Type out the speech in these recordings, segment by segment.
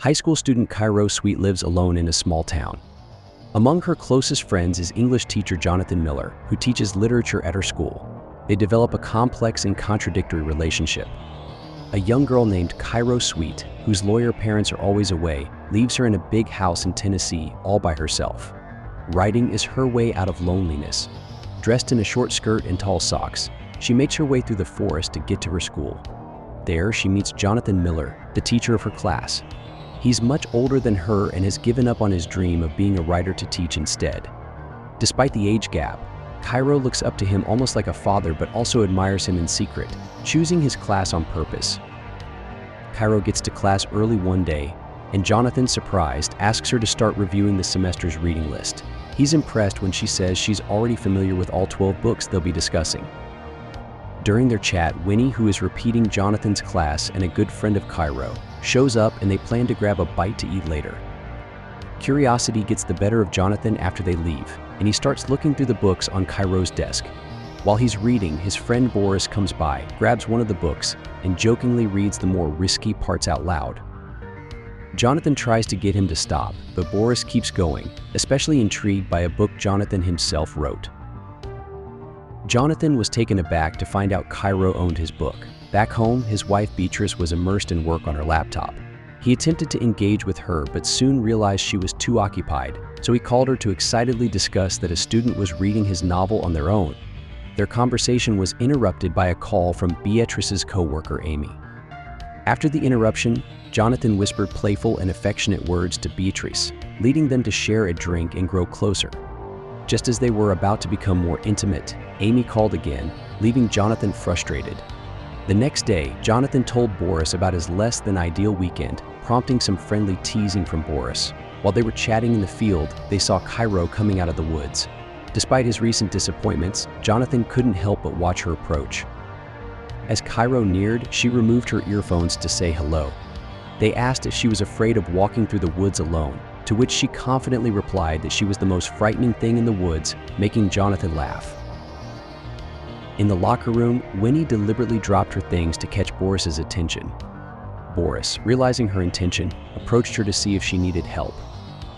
High school student Kairo Sweet lives alone in a small town. Among her closest friends is English teacher Jonathan Miller, who teaches literature at her school. They develop a complex and contradictory relationship. A young girl named Kairo Sweet, whose lawyer parents are always away, leaves her in a big house in Tennessee all by herself. Writing is her way out of loneliness. Dressed in a short skirt and tall socks, she makes her way through the forest to get to her school. There, she meets Jonathan Miller, the teacher of her class. He's much older than her and has given up on his dream of being a writer to teach instead. Despite the age gap, Kairo looks up to him almost like a father but also admires him in secret, choosing his class on purpose. Kairo gets to class early one day, and Jonathan, surprised, asks her to start reviewing the semester's reading list. He's impressed when she says she's already familiar with all 12 books they'll be discussing. During their chat, Winnie, who is repeating Jonathan's class and a good friend of Kairo, shows up and they plan to grab a bite to eat later. Curiosity gets the better of Jonathan after they leave, and he starts looking through the books on Kairo's desk. While he's reading, his friend Boris comes by, grabs one of the books, and jokingly reads the more risky parts out loud. Jonathan tries to get him to stop, but Boris keeps going, especially intrigued by a book Jonathan himself wrote. Jonathan was taken aback to find out Kairo owned his book. Back home, his wife Beatrice was immersed in work on her laptop. He attempted to engage with her but soon realized she was too occupied, so he called her to excitedly discuss that a student was reading his novel on their own. Their conversation was interrupted by a call from Beatrice's co-worker Amy. After the interruption, Jonathan whispered playful and affectionate words to Beatrice, leading them to share a drink and grow closer. Just as they were about to become more intimate, Amy called again, leaving Jonathan frustrated. The next day, Jonathan told Boris about his less-than-ideal weekend, prompting some friendly teasing from Boris. While they were chatting in the field, they saw Kairo coming out of the woods. Despite his recent disappointments, Jonathan couldn't help but watch her approach. As Kairo neared, she removed her earphones to say hello. They asked if she was afraid of walking through the woods alone, to which she confidently replied that she was the most frightening thing in the woods, making Jonathan laugh. In the locker room, Winnie deliberately dropped her things to catch Boris's attention. Boris, realizing her intention, approached her to see if she needed help.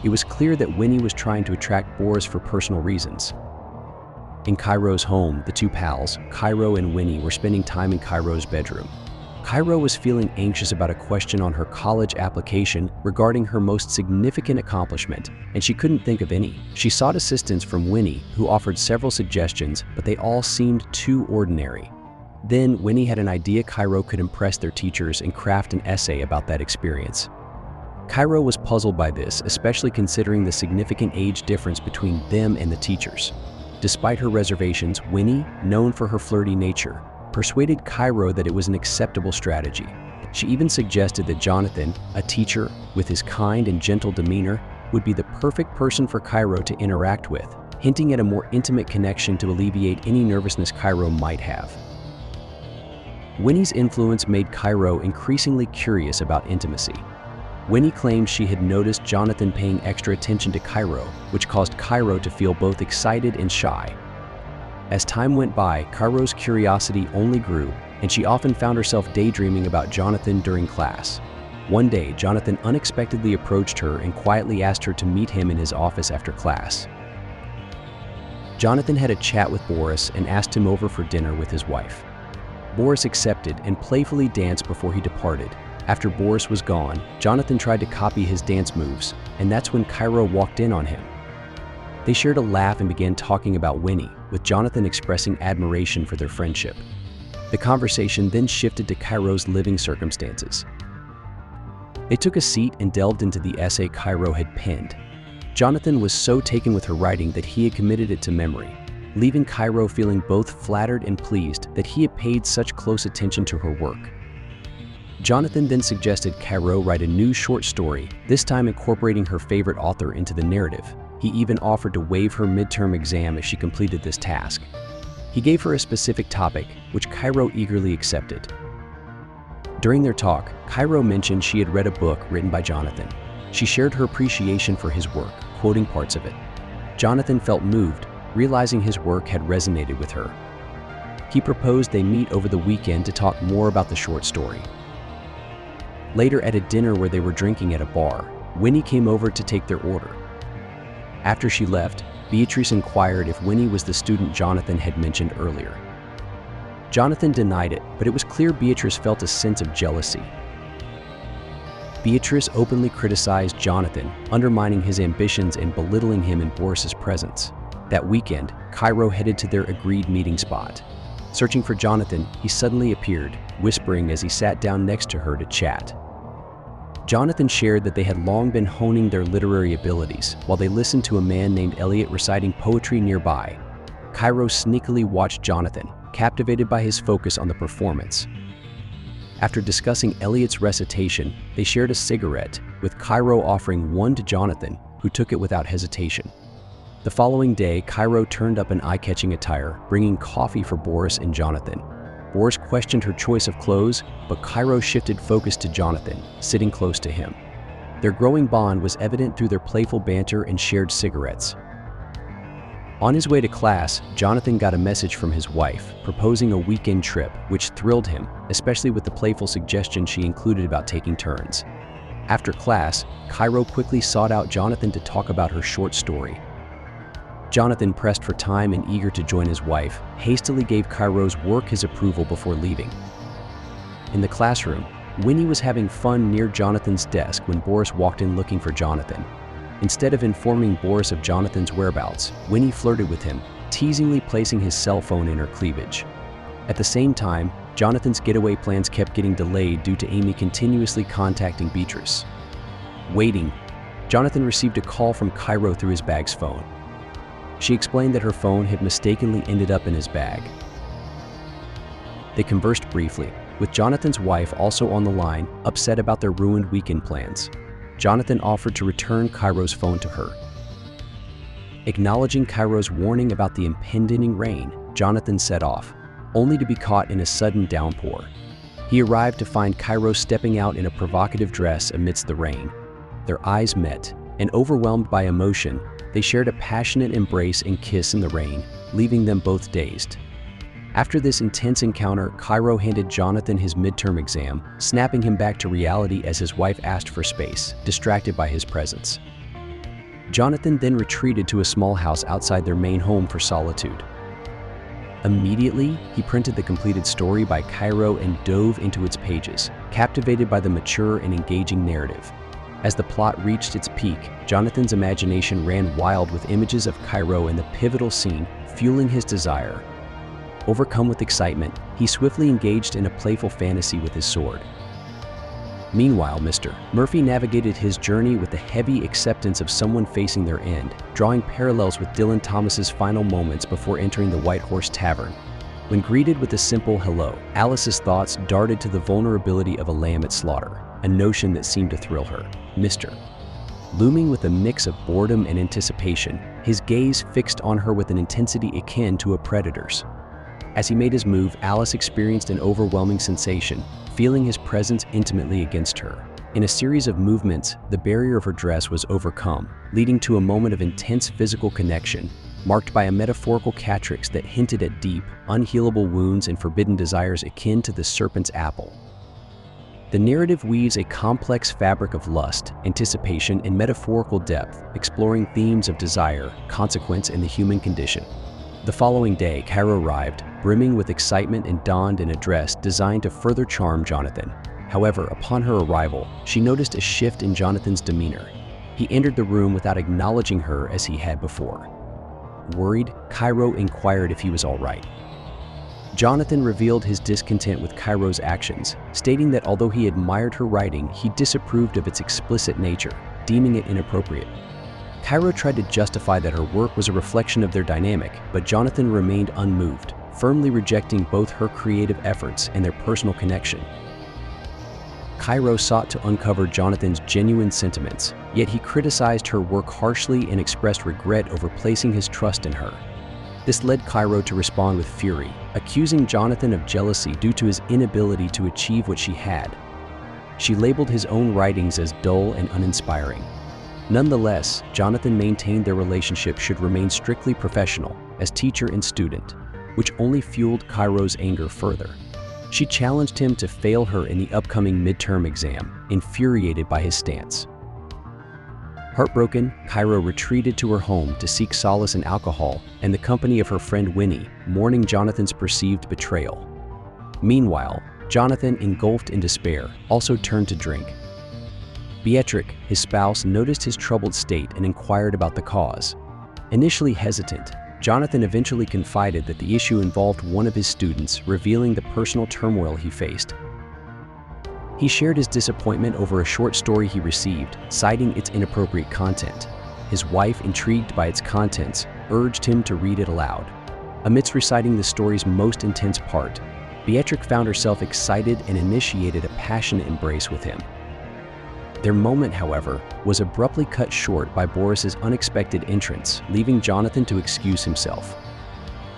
It was clear that Winnie was trying to attract Boris for personal reasons. In Kairo's home, the two pals, Kairo and Winnie, were spending time in Kairo's bedroom. Kairo was feeling anxious about a question on her college application regarding her most significant accomplishment, and she couldn't think of any. She sought assistance from Winnie, who offered several suggestions, but they all seemed too ordinary. Then, Winnie had an idea Kairo could impress their teachers and craft an essay about that experience. Kairo was puzzled by this, especially considering the significant age difference between them and the teachers. Despite her reservations, Winnie, known for her flirty nature, persuaded Kairo that it was an acceptable strategy. She even suggested that Jonathan, a teacher with his kind and gentle demeanor, would be the perfect person for Kairo to interact with, hinting at a more intimate connection to alleviate any nervousness Kairo might have. Winnie's influence made Kairo increasingly curious about intimacy. Winnie claimed she had noticed Jonathan paying extra attention to Kairo, which caused Kairo to feel both excited and shy. As time went by, Kairo's curiosity only grew, and she often found herself daydreaming about Jonathan during class. One day, Jonathan unexpectedly approached her and quietly asked her to meet him in his office after class. Jonathan had a chat with Boris and asked him over for dinner with his wife. Boris accepted and playfully danced before he departed. After Boris was gone, Jonathan tried to copy his dance moves, and that's when Kairo walked in on him. They shared a laugh and began talking about Winnie, with Jonathan expressing admiration for their friendship. The conversation then shifted to Kairo's living circumstances. They took a seat and delved into the essay Kairo had penned. Jonathan was so taken with her writing that he had committed it to memory, leaving Kairo feeling both flattered and pleased that he had paid such close attention to her work. Jonathan then suggested Kairo write a new short story, this time incorporating her favorite author into the narrative. He even offered to waive her midterm exam if she completed this task. He gave her a specific topic, which Kairo eagerly accepted. During their talk, Kairo mentioned she had read a book written by Jonathan. She shared her appreciation for his work, quoting parts of it. Jonathan felt moved, realizing his work had resonated with her. He proposed they meet over the weekend to talk more about the short story. Later, at a dinner where they were drinking at a bar, Winnie came over to take their order. After she left, Beatrice inquired if Winnie was the student Jonathan had mentioned earlier. Jonathan denied it, but it was clear Beatrice felt a sense of jealousy. Beatrice openly criticized Jonathan, undermining his ambitions and belittling him in Boris's presence. That weekend, Kairo headed to their agreed meeting spot. Searching for Jonathan, he suddenly appeared, whispering as he sat down next to her to chat. Jonathan shared that they had long been honing their literary abilities while they listened to a man named Elliot reciting poetry nearby. Kairo sneakily watched Jonathan, captivated by his focus on the performance. After discussing Elliot's recitation, they shared a cigarette, with Kairo offering one to Jonathan, who took it without hesitation. The following day, Kairo turned up an eye-catching attire, bringing coffee for Boris and Jonathan. Boris questioned her choice of clothes, but Kairo shifted focus to Jonathan, sitting close to him. Their growing bond was evident through their playful banter and shared cigarettes. On his way to class, Jonathan got a message from his wife, proposing a weekend trip, which thrilled him, especially with the playful suggestion she included about taking turns. After class, Kairo quickly sought out Jonathan to talk about her short story. Jonathan, pressed for time and eager to join his wife, hastily gave Kairo's work his approval before leaving. In the classroom, Winnie was having fun near Jonathan's desk when Boris walked in looking for Jonathan. Instead of informing Boris of Jonathan's whereabouts, Winnie flirted with him, teasingly placing his cell phone in her cleavage. At the same time, Jonathan's getaway plans kept getting delayed due to Amy continuously contacting Beatrice. Waiting, Jonathan received a call from Kairo through his bag's phone. She explained that her phone had mistakenly ended up in his bag. They conversed briefly, with Jonathan's wife also on the line, upset about their ruined weekend plans. Jonathan offered to return Kairo's phone to her. Acknowledging Kairo's warning about the impending rain, Jonathan set off, only to be caught in a sudden downpour. He arrived to find Kairo stepping out in a provocative dress amidst the rain. Their eyes met, and overwhelmed by emotion, they shared a passionate embrace and kiss in the rain, leaving them both dazed. After this intense encounter, Kairo handed Jonathan his midterm exam, snapping him back to reality as his wife asked for space, distracted by his presence. Jonathan then retreated to a small house outside their main home for solitude. Immediately, he printed the completed story by Kairo and dove into its pages, captivated by the mature and engaging narrative. As the plot reached its peak, Jonathan's imagination ran wild with images of Kairo in the pivotal scene, fueling his desire. Overcome with excitement, he swiftly engaged in a playful fantasy with his sword. Meanwhile, Mr. Murphy navigated his journey with the heavy acceptance of someone facing their end, drawing parallels with Dylan Thomas's final moments before entering the White Horse Tavern. When greeted with a simple hello, Alice's thoughts darted to the vulnerability of a lamb at slaughter, a notion that seemed to thrill her. Mr. Looming with a mix of boredom and anticipation, his gaze fixed on her with an intensity akin to a predator's. As he made his move, Alice experienced an overwhelming sensation, feeling his presence intimately against her. In a series of movements, the barrier of her dress was overcome, leading to a moment of intense physical connection, marked by a metaphorical catrix that hinted at deep, unhealable wounds and forbidden desires akin to the serpent's apple. The narrative weaves a complex fabric of lust, anticipation, and metaphorical depth, exploring themes of desire, consequence, and the human condition. The following day, Kairo arrived, brimming with excitement and donned in a dress designed to further charm Jonathan. However, upon her arrival, she noticed a shift in Jonathan's demeanor. He entered the room without acknowledging her as he had before. Worried, Kairo inquired if he was all right. Jonathan revealed his discontent with Kairo's actions, stating that although he admired her writing, he disapproved of its explicit nature, deeming it inappropriate. Kairo tried to justify that her work was a reflection of their dynamic, but Jonathan remained unmoved, firmly rejecting both her creative efforts and their personal connection. Kairo sought to uncover Jonathan's genuine sentiments, yet he criticized her work harshly and expressed regret over placing his trust in her. This led Kairo to respond with fury, accusing Jonathan of jealousy due to his inability to achieve what she had. She labeled his own writings as dull and uninspiring. Nonetheless, Jonathan maintained their relationship should remain strictly professional, as teacher and student, which only fueled Kairo's anger further. She challenged him to fail her in the upcoming midterm exam, infuriated by his stance. Heartbroken, Kairo retreated to her home to seek solace in alcohol and the company of her friend Winnie, mourning Jonathan's perceived betrayal. Meanwhile, Jonathan, engulfed in despair, also turned to drink. Beatrice, his spouse, noticed his troubled state and inquired about the cause. Initially hesitant, Jonathan eventually confided that the issue involved one of his students, revealing the personal turmoil he faced. He shared his disappointment over a short story he received, citing its inappropriate content. His wife, intrigued by its contents, urged him to read it aloud. Amidst reciting the story's most intense part, Beatrice found herself excited and initiated a passionate embrace with him. Their moment, however, was abruptly cut short by Boris's unexpected entrance, leaving Jonathan to excuse himself.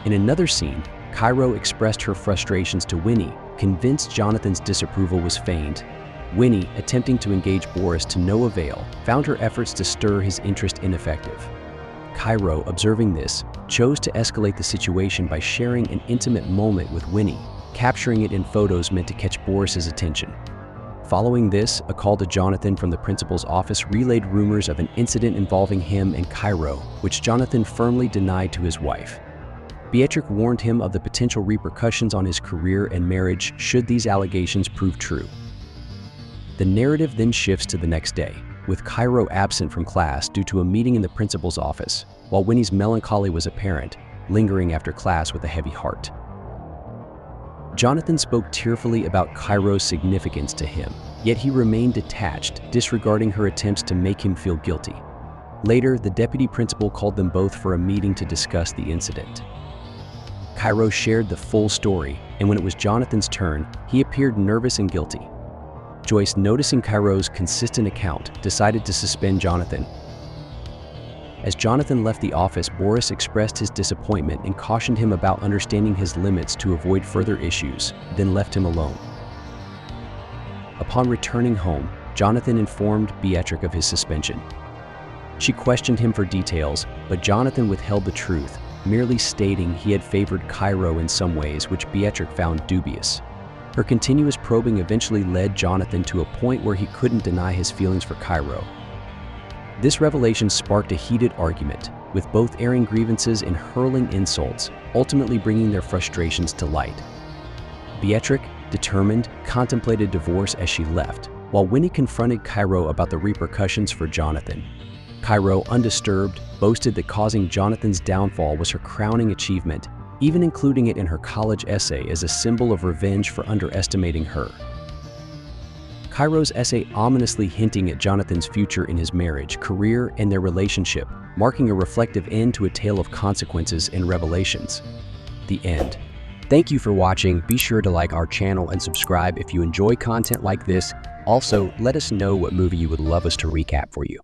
In another scene, Kairo expressed her frustrations to Winnie, convinced Jonathan's disapproval was feigned. Winnie, attempting to engage Boris to no avail, found her efforts to stir his interest ineffective. Kairo, observing this, chose to escalate the situation by sharing an intimate moment with Winnie, capturing it in photos meant to catch Boris's attention. Following this, a call to Jonathan from the principal's office relayed rumors of an incident involving him and Kairo, which Jonathan firmly denied to his wife. Beatrice warned him of the potential repercussions on his career and marriage should these allegations prove true. The narrative then shifts to the next day, with Kairo absent from class due to a meeting in the principal's office, while Winnie's melancholy was apparent, lingering after class with a heavy heart. Jonathan spoke tearfully about Kairo's significance to him, yet he remained detached, disregarding her attempts to make him feel guilty. Later, the deputy principal called them both for a meeting to discuss the incident. Kairo shared the full story, and when it was Jonathan's turn, he appeared nervous and guilty. Joyce, noticing Kairo's consistent account, decided to suspend Jonathan. As Jonathan left the office, Boris expressed his disappointment and cautioned him about understanding his limits to avoid further issues, then left him alone. Upon returning home, Jonathan informed Beatrice of his suspension. She questioned him for details, but Jonathan withheld the truth, merely stating he had favored Kairo in some ways, which Beatrice found dubious. Her continuous probing eventually led Jonathan to a point where he couldn't deny his feelings for Kairo. This revelation sparked a heated argument, with both airing grievances and hurling insults, ultimately bringing their frustrations to light. Beatrice, determined, contemplated divorce as she left, while Winnie confronted Kairo about the repercussions for Jonathan. Kairo, undisturbed, boasted that causing Jonathan's downfall was her crowning achievement, even including it in her college essay as a symbol of revenge for underestimating her. Kairo's essay ominously hinting at Jonathan's future in his marriage, career, and their relationship, marking a reflective end to a tale of consequences and revelations. The end. Thank you for watching. Be sure to like our channel and subscribe if you enjoy content like this. Also, let us know what movie you would love us to recap for you.